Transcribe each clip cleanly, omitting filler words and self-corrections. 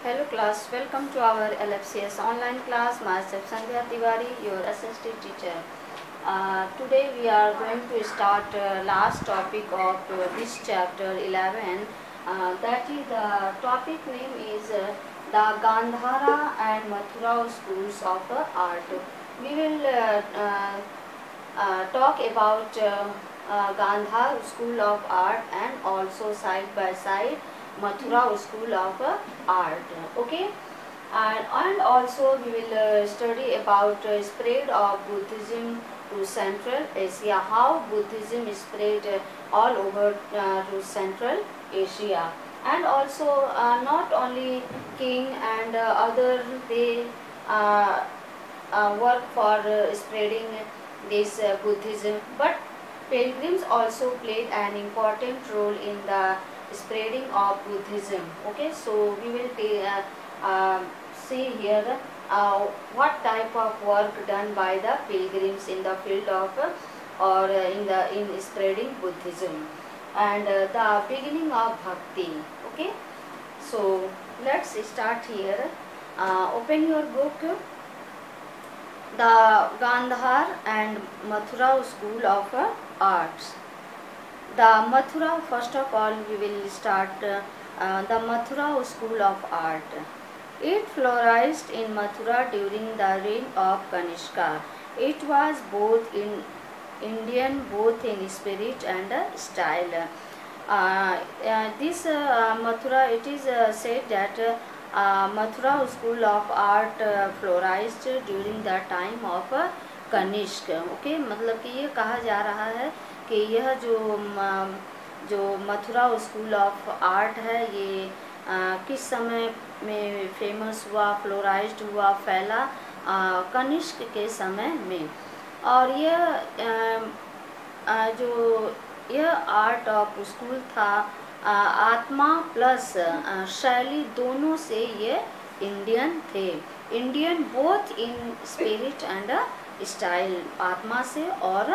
Hello class, welcome to our LFCS online class. Myself Sandhya Tiwari, your assistant teacher. Today we are going to start last topic of this chapter 11. That is the topic name is the Gandhara and Mathura schools of art. We will talk about Gandhar School of Art and also side by side Mathura School of Art. Okay, and also we will study about spread of Buddhism to Central Asia. How Buddhism is spread all over to Central Asia, and also not only king and other they work for spreading this Buddhism, but pilgrims also played an important role in the spreading of Buddhism. Okay, so we will see here what type of work done by the pilgrims in the field of or in spreading Buddhism, and the beginning of bhakti. Okay, so let's start here. Open your book. The Gandhar and Mathura School of Arts. The Mathura, first of all, we will start the Mathura School of Art. It flourished in Mathura during the reign of Kanishka. It was both in Indian, both in spirit and style. This Mathura, it is said that Mathura School of Art flourished during the time of Kanishka. Okay, मतलब कि ये कहा जा रहा है कि यह जो मथुरा स्कूल ऑफ आर्ट है ये किस समय में फेमस हुआ, फ्लोराइज्ड हुआ, फैला कनिष्क के समय में. और यह आर्ट ऑफ स्कूल था आत्मा प्लस शैली दोनों से ये इंडियन थे. Indian both in spirit and style, आत्मा से और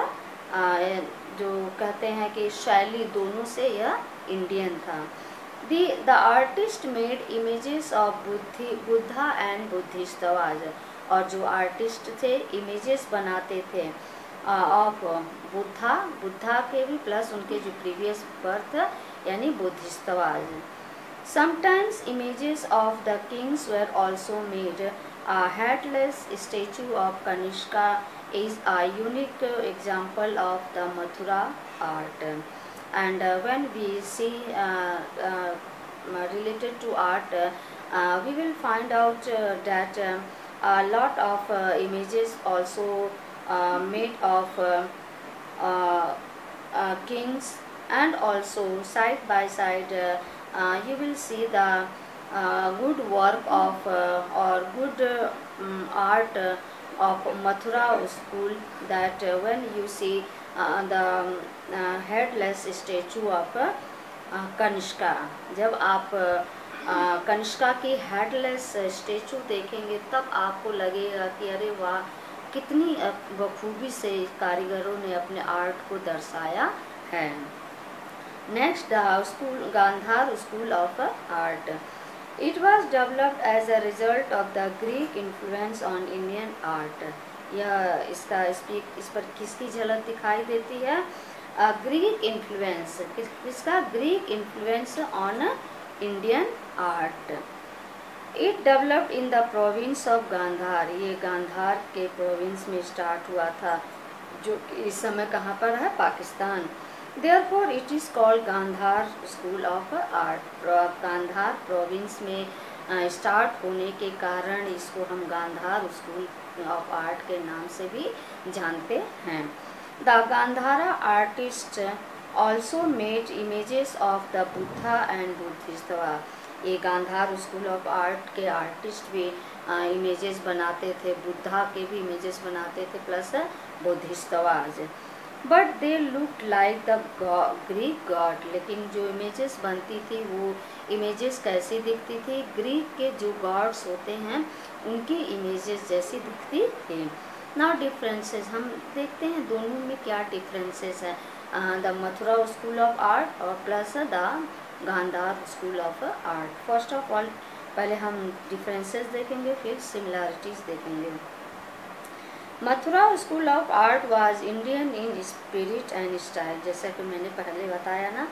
जो कहते हैं कि शैली दोनों से यह इंडियन था. The artist made images of Buddha and Bodhisattvas. और जो आर्टिस्ट थे इमेजेस बनाते थे ऑफ बुद्धा के भी प्लस उनके जो प्रीवियस बर्थ यानी बुद्धिस्टवाज. Sometimes images of the kings were also made. A headless statue of Kanishka is a unique example of the Mathura art. And when we see related to art, we will find out that a lot of images also made of kings, and also side by side you will see the good work of or good art of Mathura school, that when you see the headless statue of Kanishka, जब आप कनिष्का की headless statue देखेंगे तब आपको लगेगा कि अरे वाह, कितनी बखूबी से कारीगरों ने अपने आर्ट को दर्शाया है. Next, the Gandhar School of Art. It was developed as a result of the Greek influence on Indian art. यह इस पर किसकी झलक दिखाई देती है? Greek influence. किसका? Greek influence on Indian art. It developed in the province of Gandhara. ये गांधार के प्रोविंस में स्टार्ट हुआ था, जो इस समय कहाँ पर है? Pakistan. Therefore, it is called Gandhara school of art. Gandhara province में स्टार्ट होने के कारण इसको हम गांधार स्कूल ऑफ आर्ट के नाम से भी जानते हैं. The Gandhara artist also made images of the Buddha and Bodhisattva. ये गांधार स्कूल ऑफ आर्ट के आर्टिस्ट भी इमेजेस बनाते थे, बुद्धा के भी इमेजेस बनाते थे plus Bodhisattvas. But they look like the Greek god. लेकिन जो इमेजेस बनती थी वो इमेजेस कैसी दिखती थी? ग्रीक के जो गॉड्स होते हैं उनकी इमेजेस जैसी दिखती थी. नाउ डिफरेंसेस हम देखते हैं दोनों में क्या डिफरेंसेस है. The Mathura school of art और plus the Gandhar school of art. First of all पहले हम डिफरेंसेस देखेंगे, फिर सिमिलैरिटीज़ देखेंगे। Mathura school of art was Indian in spirit and style. जैसा कि मैंने पहले बताया ना,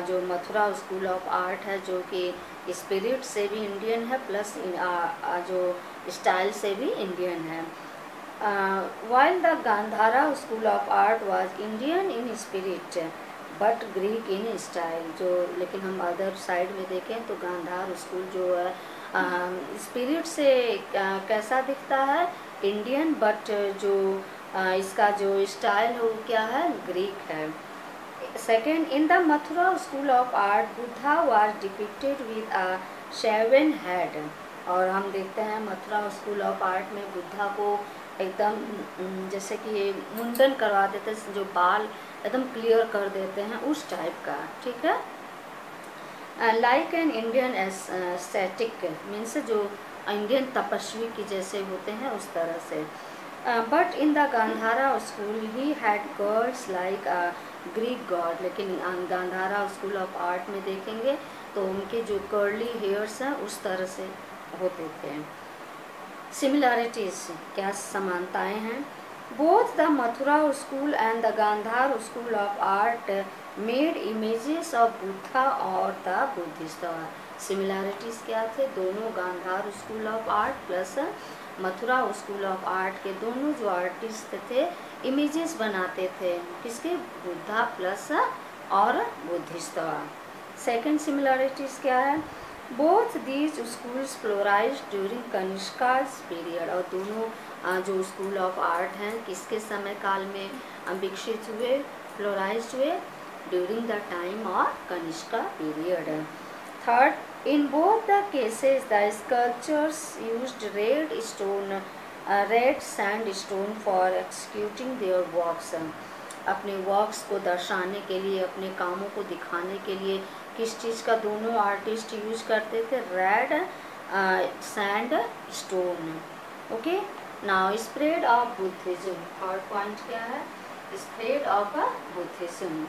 जो मथुरा स्कूल ऑफ आर्ट है जो कि स्पिरिट से भी इंडियन है, प्लस जो स्टाइल से भी इंडियन है। while the Gandhara school of art was Indian in spirit but Greek in style। जो लेकिन हम अदर साइड में देखें तो गांधार स्कूल जो है स्पिरिट से कैसा दिखता है, इंडियन, बट जो इसका जो स्टाइल है वो क्या है, ग्रीक है। Second, in the Mathura school of art Buddha was depicted with a shaven head. और हम देखते हैं मथुरा स्कूल ऑफ आर्ट में बुद्धा को एकदम जैसे कि मुंडन करवा देते हैं, जो बाल एकदम क्लियर कर देते हैं, उस टाइप का, ठीक है। Like an Indian aesthetic means जो इंडियन तपस्वी की जैसे होते हैं उस तरह से। But in the Gandhara school he had curls like a Greek god. लेकिन गांधारा स्कूल ऑफ आर्ट में देखेंगे तो उनके जो कर्ली हेयर्स हैं उस तरह से होते थे। सिमिलैरिटीज़, क्या समानताएं हैं। Both the Mathura school and the Gandhar school of art made images of Buddha और द बुद्धिस्ट। सिमिलैरिटीज़ क्या थे, दोनों Gandhar school of art plus Mathura school of art के दोनों जो आर्टिस्ट थे इमेजेस बनाते थे, किसके, बुद्धा प्लस और बुद्धिस्ट। सेकेंड सिमिलैरिटीज़ क्या है, both these schools flourished during Kanishka's period. और दोनों जो स्कूल ऑफ आर्ट हैं किसके समय काल में विकसित हुए, फ्लोराइज्ड हुए, during the time of Kanishka period. Third, in both the cases the sculptures used red sand stone for executing there works. अपने वर्क्स को दर्शाने के लिए, अपने कामों को दिखाने के लिए किस चीज़ का दोनों आर्टिस्ट यूज करते थे, red sand stone. Okay, now spread of Buddhism. Third point क्या है, spread of Buddhism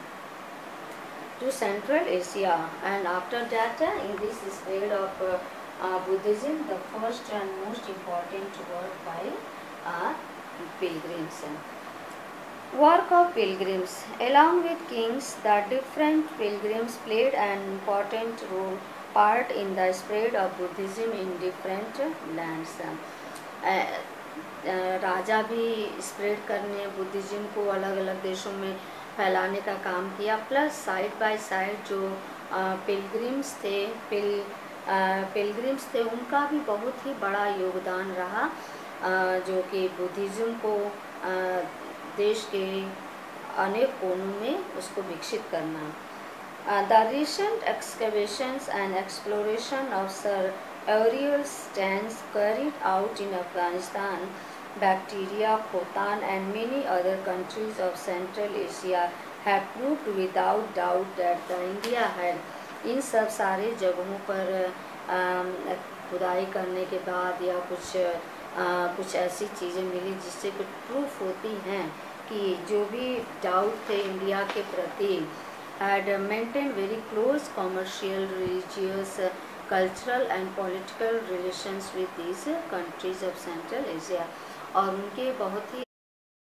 to Central Asia, and after that in this spread of Buddhism, the first and most important work by pilgrims. Work of pilgrims. Along with kings, the different pilgrims played an important part in the spread of Buddhism in different lands. राजा भी spread करने Buddhism को अलग अलग देशों में फैलाने का काम किया, प्लस साइड बाय साइड जो पिलग्रिम्स थे उनका भी बहुत ही बड़ा योगदान रहा, जो कि बुद्धिज्म को देश के अनेक कोनों में उसको विकसित करना। The recent excavations and exploration of sir Aurel Stein's carried out in Afghanistan, Bactria, Khotan and many other countries of Central Asia have proved without doubt that the India had। इन सब सारे जगहों पर खुदाई करने के बाद या कुछ ऐसी चीज़ें मिली जिससे कुछ प्रूफ होती हैं कि जो भी डाउट थे इंडिया के प्रति, had maintained very close commercial, religious, cultural and political relations with these countries of Central Asia। और उनके बहुत ही